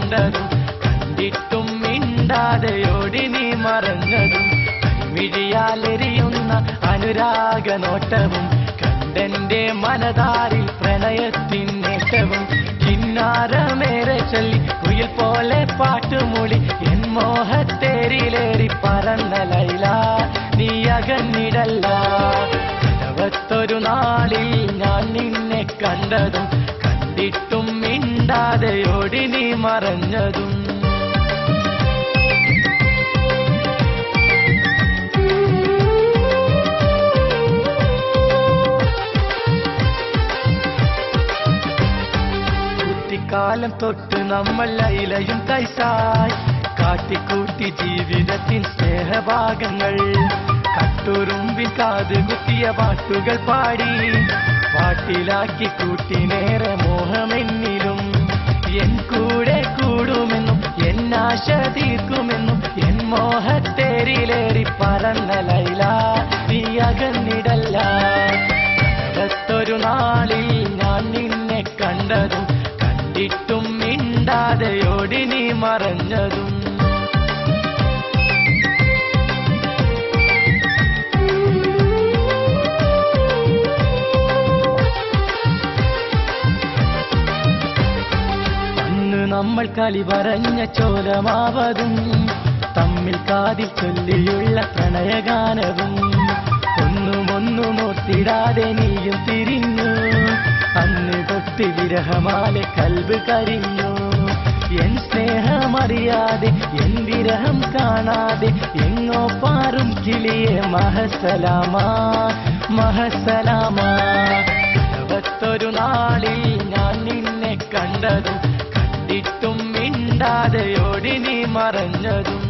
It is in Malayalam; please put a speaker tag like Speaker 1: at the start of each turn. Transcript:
Speaker 1: കണ്ടതും കണ്ടിട്ടും മിണ്ടാതെയോടി നീ മറഞ്ഞതും മിഴിയാലെറിയുന്ന അനുരാഗ നോട്ടവും കണ്ടെന്റെ മനതാരിൽ പ്രണയത്തിൻ നേട്ടവും കിന്നാരമേറെ ചൊല്ലി കുയിൽ പോലെ പാട്ടുമൂളി എൻ മോഹത്തേരിലേറി പറന്ന ലൈല നീ അകന്നിടല്ല കനവത്തൊരു നാളിൽ ഞാൻ നിന്നെ കണ്ടതും കണ്ടിട്ടും മിണ്ടാതെയോടി നീ മറഞ്ഞതും കാലം തൊട്ട് നമ്മൾ ലൈലയും കൈസായി കാട്ടിക്കൂട്ടി ജീവിതത്തിൻ സ്നേഹഭാഗങ്ങൾ കട്ടുറുമ്പിൽ കാതുകുത്തിയ പാട്ടുകൾ പാടി പാട്ടിലാക്കി കൂട്ടിനേറെ മോഹമെന്നിലും എൻ കൂടെ കൂടുമെന്നും എൻ ആശ തീർക്കുമെന്നും എൻ മോഹത്തേരിലേറി പറന്ന ലൈല നീ അകന്നിടല്ല കനവത്തൊരു നാളിൽ ഞാൻ നിന്നെ കണ്ടതും കണ്ടിട്ടും മിണ്ടാതെയോടി നീ മറഞ്ഞതും അന്ന് നമ്മൾ കളി പറഞ്ഞ ചോലമാവതും തമ്മിൽ കാതിൽ ചൊല്ലിയുള്ള പ്രണയഗാനവും ഒന്നും ഓർത്തിടാതെ നീയും തിരിഞ്ഞു അന്ന് തൊട്ട് വിരഹമാലെ കൽബ് കരിഞ്ഞു എൻ സ്നേഹമറിയാതെ എൻ വിരഹം കാണാതെ എങ്ങോ പാറും കിളിയെ മഹസലാമാ മഹസലാമാ കനവത്തൊരു നാളിൽ ഞാൻ നിന്നെ കണ്ടതും കണ്ടിട്ടും മിണ്ടാതെയോടി നീ മറഞ്ഞതും